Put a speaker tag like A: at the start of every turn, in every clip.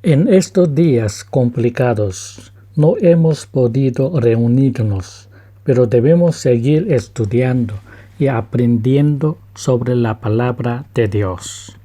A: En estos días complicados no hemos podido reunirnos, pero debemos seguir estudiando y aprendiendo sobre la palabra de Dios.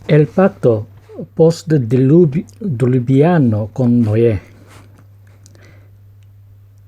A: El pacto postdiluviano con Noé.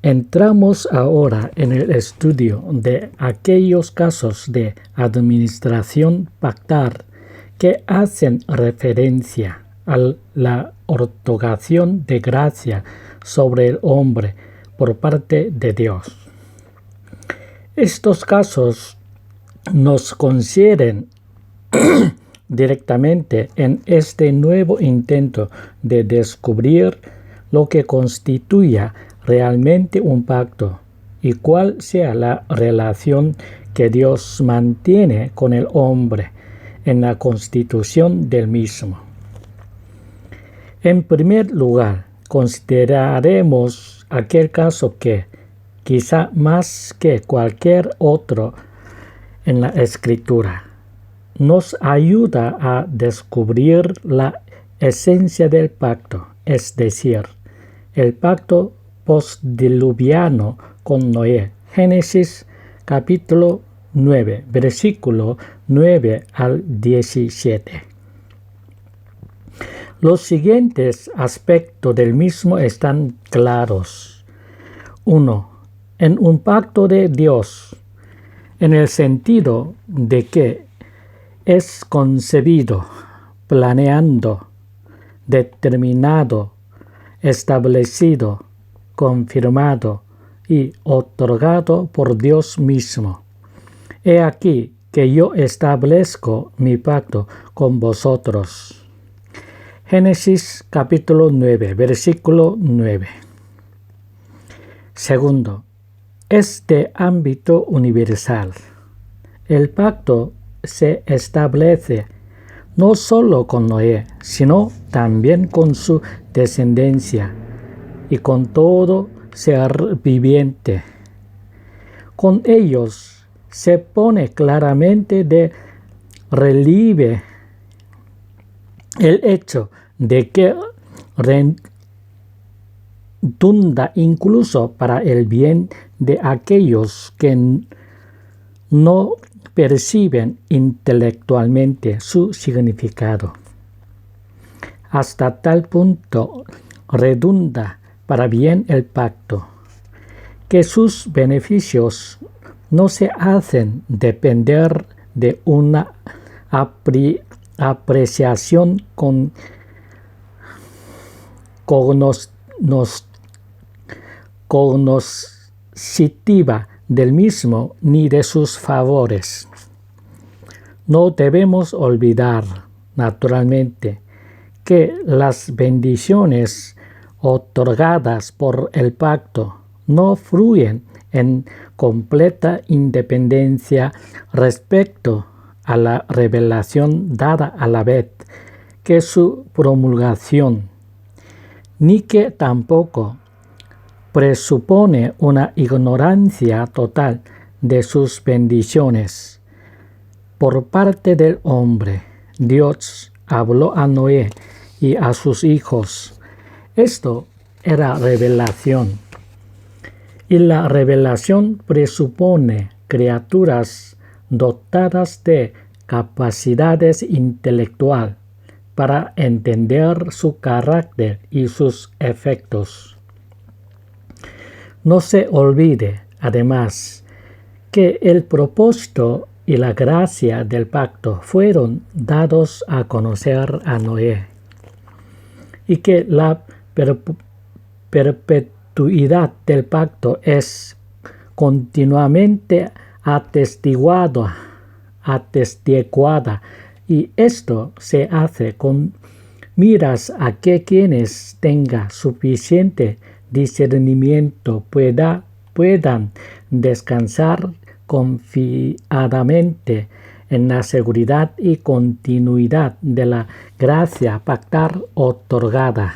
A: Entramos ahora en el estudio de aquellos casos de administración pactal que hacen referencia a la otorgación de gracia sobre el hombre por parte de Dios. Estos casos nos concierne directamente en este nuevo intento de descubrir lo que constituya realmente un pacto y cuál sea la relación que Dios mantiene con el hombre en la constitución del mismo. En primer lugar, consideraremos aquel caso que, quizá más que cualquier otro en la Escritura, nos ayuda a descubrir la esencia del pacto, es decir, el pacto postdiluviano con Noé. Génesis capítulo 9, versículo 9 al 17. Los siguientes aspectos del mismo están claros. 1. En un pacto de Dios, en el sentido de que es concebido, planeado, determinado, establecido, confirmado y otorgado por Dios mismo. He aquí que yo establezco mi pacto con vosotros. Génesis capítulo 9, versículo 9. Segundo, es de ámbito universal. El pacto se establece no solo con Noé, sino también con su descendencia y con todo ser viviente. Con ellos se pone claramente de relieve el hecho de que redunda incluso para el bien de aquellos que no perciben intelectualmente su significado. Hasta tal punto redunda para bien el pacto, que sus beneficios no se hacen depender de una apreciación cognoscitiva del mismo ni de sus favores. No debemos olvidar, naturalmente, que las bendiciones otorgadas por el pacto no fluyen en completa independencia respecto a la revelación dada a la vez que su promulgación, ni que tampoco presupone una ignorancia total de sus bendiciones. Por parte del hombre, Dios habló a Noé y a sus hijos. Esto era revelación. Y la revelación presupone criaturas dotadas de capacidades intelectuales para entender su carácter y sus efectos. No se olvide, además, que el propósito y la gracia del pacto fueron dados a conocer a Noé, y que la perpetuidad del pacto es continuamente atestiguada, y esto se hace con miras a que quienes tengan suficiente discernimiento puedan descansar confiadamente en la seguridad y continuidad de la gracia pactal otorgada.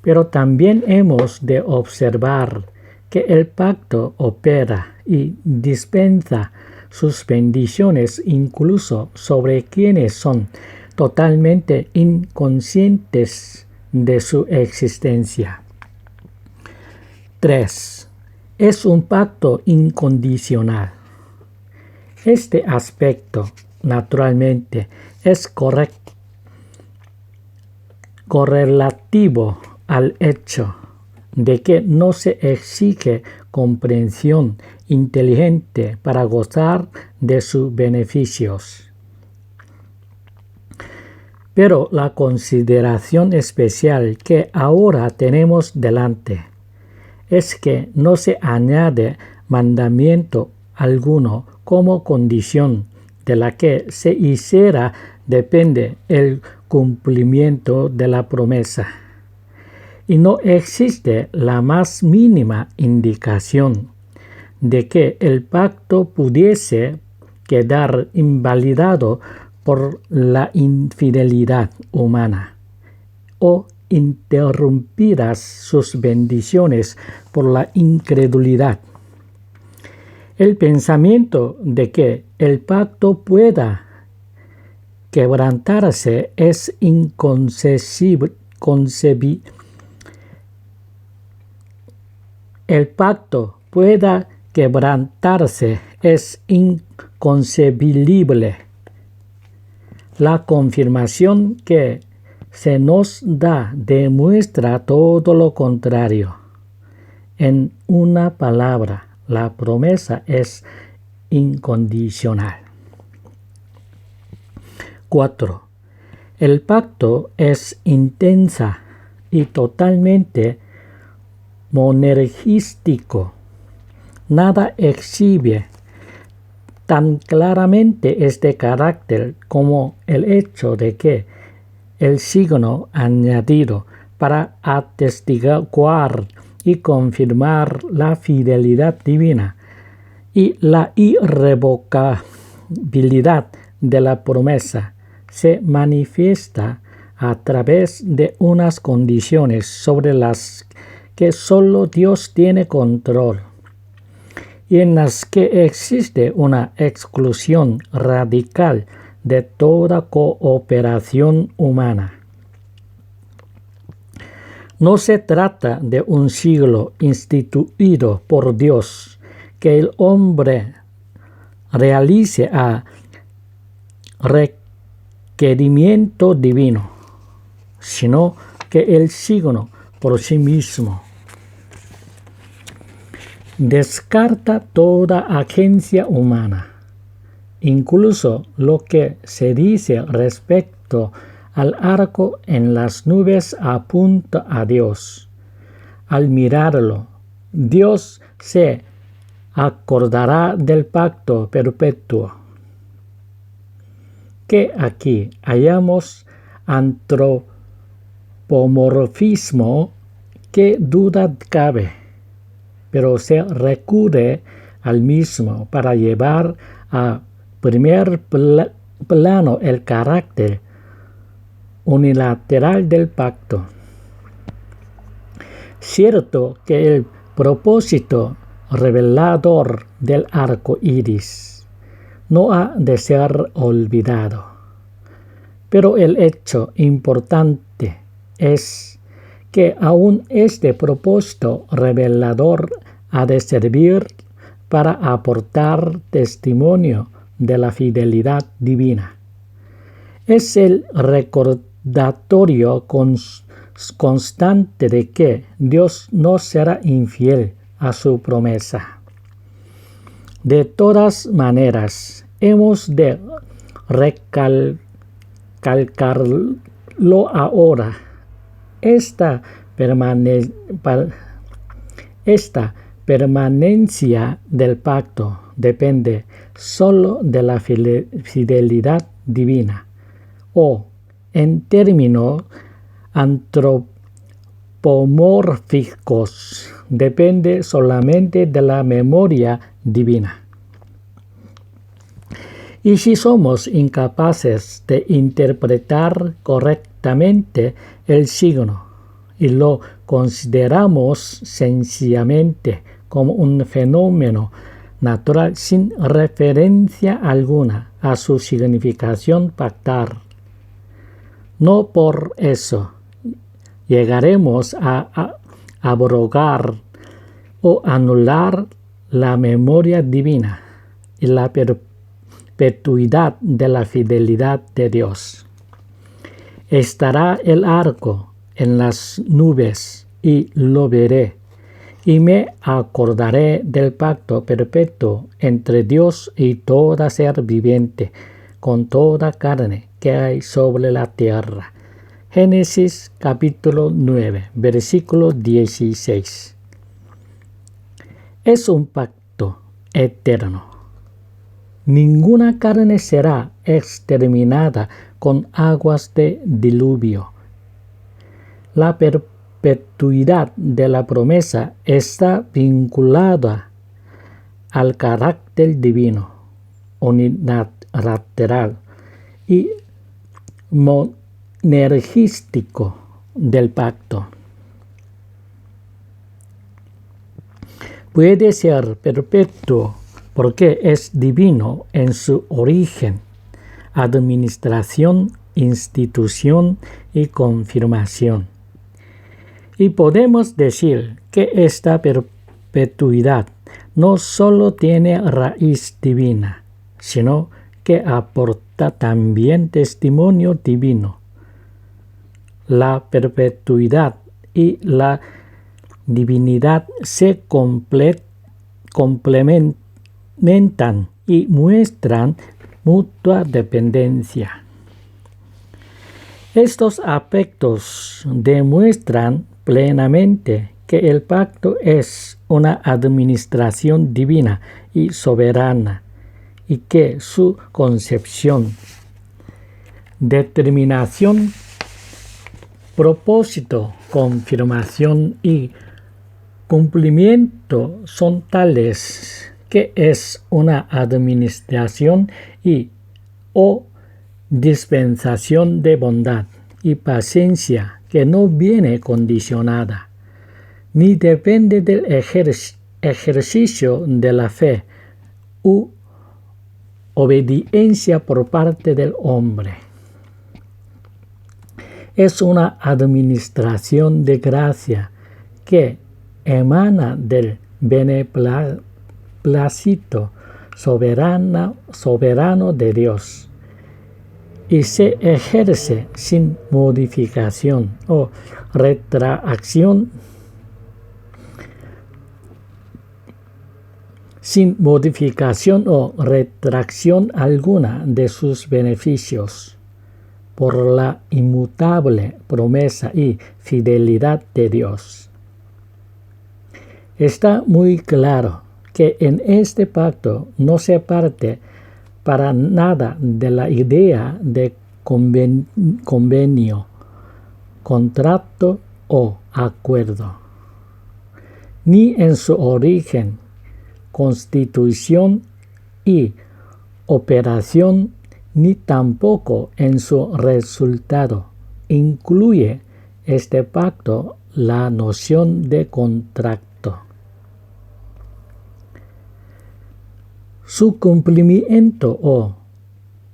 A: Pero también hemos de observar que el pacto opera y dispensa sus bendiciones incluso sobre quienes son totalmente inconscientes de su existencia. 3. Es un pacto incondicional. Este aspecto, naturalmente, es correlativo al hecho de que no se exige comprensión inteligente para gozar de sus beneficios. Pero la consideración especial que ahora tenemos delante es que no se añade mandamiento alguno como condición de la que se hiciera depende el cumplimiento de la promesa. Y no existe la más mínima indicación de que el pacto pudiese quedar invalidado por la infidelidad humana o interrumpidas sus bendiciones por la incredulidad. El pensamiento de que el pacto pueda quebrantarse es inconcebible. El pacto pueda quebrantarse es inconcebible. La confirmación que se nos da demuestra todo lo contrario. En una palabra, la promesa es incondicional. 4. El pacto es intensa y totalmente monergístico. Nada exhibe tan claramente este carácter como el hecho de que el signo añadido para atestiguar y confirmar la fidelidad divina y la irrevocabilidad de la promesa se manifiesta a través de unas condiciones sobre las que solo Dios tiene control y en las que existe una exclusión radical de toda cooperación humana. No se trata de un siglo instituido por Dios que el hombre realice a requerimiento divino, sino que el signo por sí mismo descarta toda agencia humana. Incluso lo que se dice respecto al arco en las nubes apunta a Dios. Al mirarlo, Dios se acordará del pacto perpetuo. Que aquí hallamos antropomorfismo, que duda cabe, pero se recurre al mismo para llevar a primer plano el carácter unilateral del pacto. Cierto que el propósito revelador del arco iris no ha de ser olvidado, pero el hecho importante es que aún este propósito revelador ha de servir para aportar testimonio de la fidelidad divina. Es el recordatorio constante de que Dios no será infiel a su promesa. De todas maneras, hemos de recalcarlo ahora. Esta permanencia del pacto depende solo de la fidelidad divina, o, en términos antropomórficos, depende solamente de la memoria divina. Y si somos incapaces de interpretar correctamente el signo y lo consideramos sencillamente como un fenómeno natural sin referencia alguna a su significación pactar. No por eso llegaremos a abrogar o anular la memoria divina y la perpetuidad de la fidelidad de Dios. Estará el arco en las nubes y lo veré, y me acordaré del pacto perpetuo entre Dios y toda ser viviente, con toda carne que hay sobre la tierra. Génesis capítulo 9, versículo 16. Es un pacto eterno. Ninguna carne será exterminada con aguas de diluvio. La perpetuidad de la promesa está vinculada al carácter divino, unilateral y monergístico del pacto. Puede ser perpetuo porque es divino en su origen, administración, institución y confirmación. Y podemos decir que esta perpetuidad no solo tiene raíz divina, sino que aporta también testimonio divino. La perpetuidad y la divinidad se complementan y muestran mutua dependencia. Estos aspectos demuestran plenamente que el pacto es una administración divina y soberana, y que su concepción, determinación, propósito, confirmación y cumplimiento son tales que es una administración y o dispensación de bondad y paciencia que no viene condicionada, ni depende del ejercicio de la fe u obediencia por parte del hombre. Es una administración de gracia que emana del beneplácito soberano de Dios y se ejerce sin modificación o retracción alguna de sus beneficios, por la inmutable promesa y fidelidad de Dios. Está muy claro que en este pacto no se parte para nada de la idea de convenio, contrato o acuerdo, ni en su origen, constitución y operación, ni tampoco en su resultado. Incluye este pacto la noción de contrato. Su cumplimiento o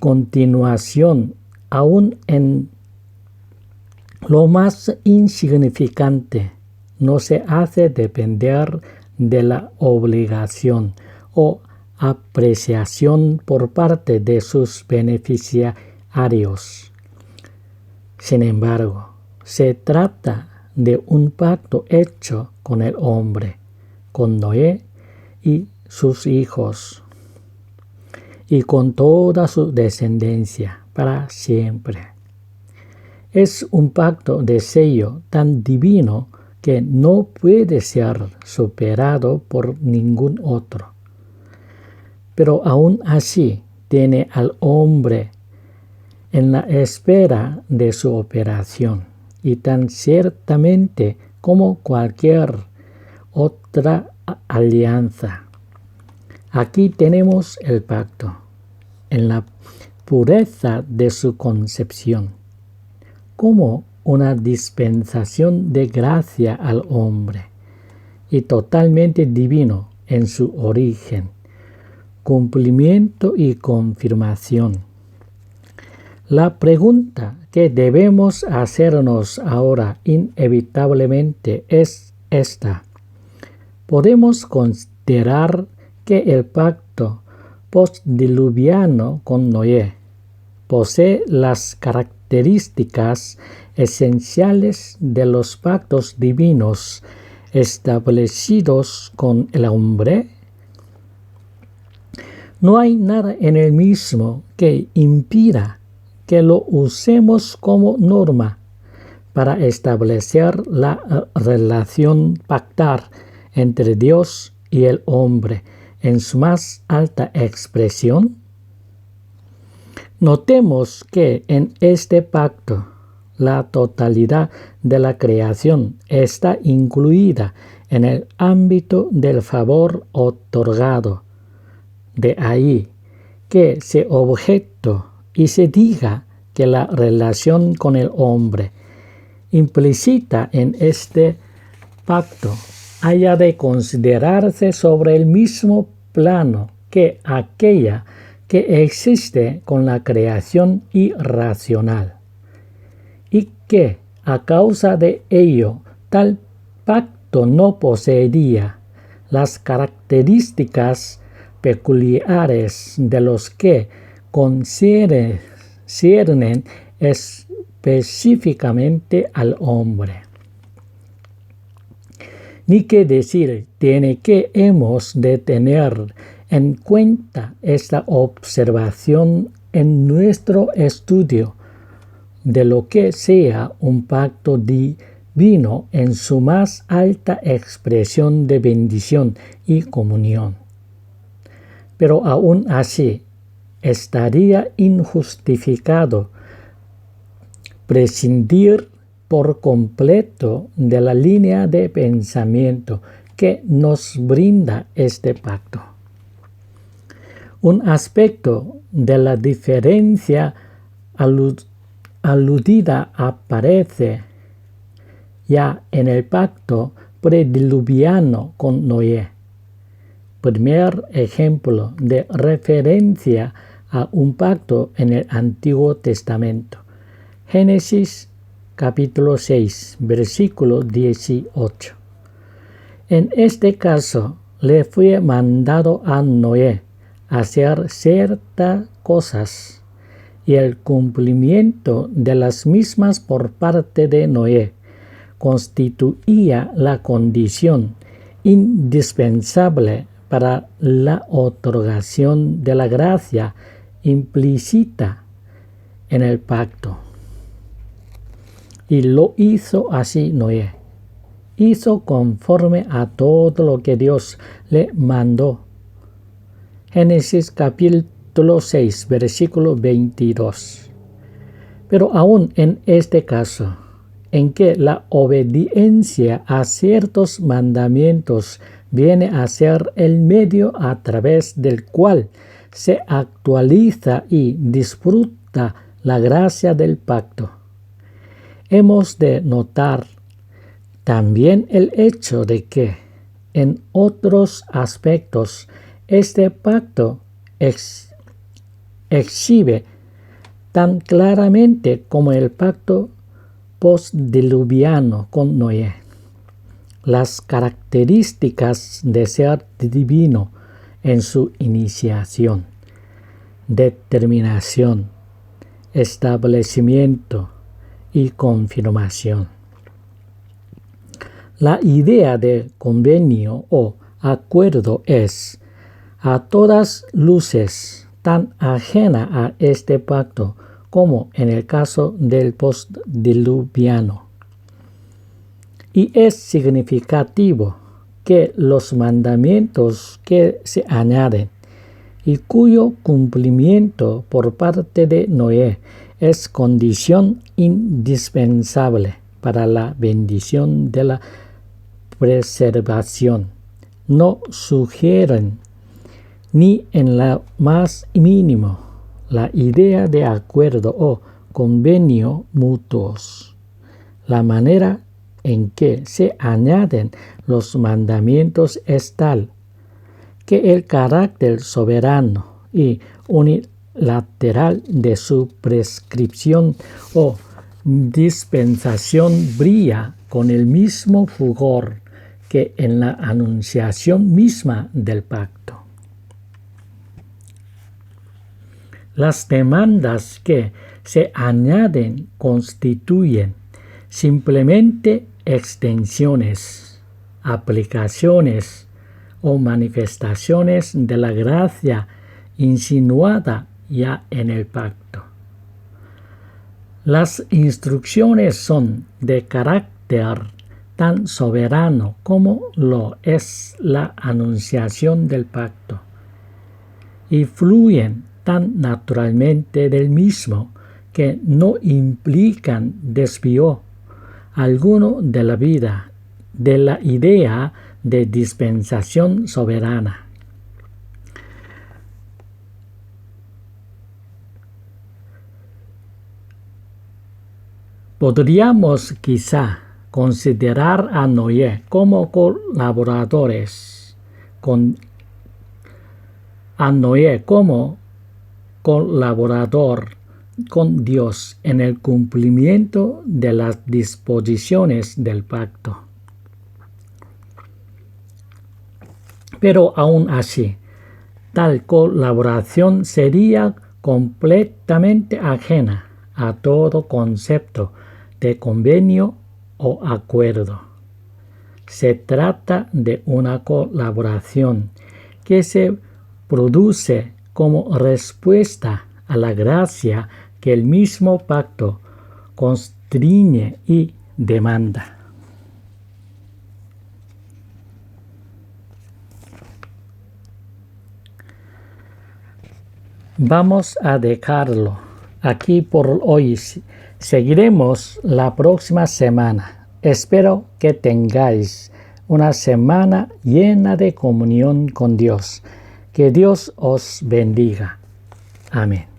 A: continuación, aun en lo más insignificante, no se hace depender de la obligación o apreciación por parte de sus beneficiarios. Sin embargo, se trata de un pacto hecho con el hombre, con Noé y sus hijos, y con toda su descendencia para siempre. Es un pacto de sello tan divino que no puede ser superado por ningún otro. Pero aún así tiene al hombre en la espera de su operación, y tan ciertamente como cualquier otra alianza. Aquí tenemos el pacto, en la pureza de su concepción, como una dispensación de gracia al hombre, y totalmente divino en su origen, cumplimiento y confirmación. La pregunta que debemos hacernos ahora inevitablemente es esta. ¿Podemos considerar que el pacto postdiluviano con Noé posee las características esenciales de los pactos divinos establecidos con el hombre? No hay nada en el mismo que impida que lo usemos como norma para establecer la relación pactar entre Dios y el hombre en su más alta expresión. Notemos que en este pacto la totalidad de la creación está incluida en el ámbito del favor otorgado. De ahí que se objeto y se diga que la relación con el hombre implícita en este pacto haya de considerarse sobre el mismo plano que aquella que existe con la creación irracional, y que a causa de ello tal pacto no poseería las características peculiares de los que conciernen específicamente al hombre. Ni que decir tiene que hemos de tener en cuenta esta observación en nuestro estudio de lo que sea un pacto divino en su más alta expresión de bendición y comunión. Pero aún así, estaría injustificado prescindir por completo de la línea de pensamiento que nos brinda este pacto. Un aspecto de la diferencia aludida aparece ya en el pacto prediluviano con Noé. Primer ejemplo de referencia a un pacto en el Antiguo Testamento. Génesis capítulo 6, versículo 18. En este caso, le fue mandado a Noé hacer ciertas cosas, y el cumplimiento de las mismas por parte de Noé constituía la condición indispensable para la otorgación de la gracia implícita en el pacto. Y lo hizo así Noé. Hizo conforme a todo lo que Dios le mandó. Génesis capítulo 6, versículo 22. Pero aún en este caso, en que la obediencia a ciertos mandamientos viene a ser el medio a través del cual se actualiza y disfruta la gracia del pacto, hemos de notar también el hecho de que en otros aspectos este pacto exhibe tan claramente como el pacto postdiluviano con Noé las características de ser divino en su iniciación, determinación, establecimiento y confirmación. La idea de convenio o acuerdo es a todas luces tan ajena a este pacto como en el caso del postdiluviano. Y es significativo que los mandamientos que se añaden y cuyo cumplimiento por parte de Noé es condición indispensable para la bendición de la preservación, no sugieren ni en lo más mínimo la idea de acuerdo o convenio mutuos. La manera en que se añaden los mandamientos es tal que el carácter soberano y unilateral de su prescripción o dispensación brilla con el mismo fulgor que en la anunciación misma del pacto. Las demandas que se añaden constituyen simplemente extensiones, aplicaciones o manifestaciones de la gracia insinuada ya en el pacto. Las instrucciones son de carácter tan soberano como lo es la anunciación del pacto, y fluyen tan naturalmente del mismo que no implican desvío alguno de la vida, de la idea de dispensación soberana. Podríamos quizá considerar a Noé como colaborador con Dios en el cumplimiento de las disposiciones del pacto. Pero aún así, tal colaboración sería completamente ajena a todo concepto de convenio o acuerdo. Se trata de una colaboración que se produce como respuesta a la gracia que el mismo pacto constriñe y demanda. Vamos a dejarlo aquí por hoy. Seguiremos la próxima semana. Espero que tengáis una semana llena de comunión con Dios. Que Dios os bendiga. Amén.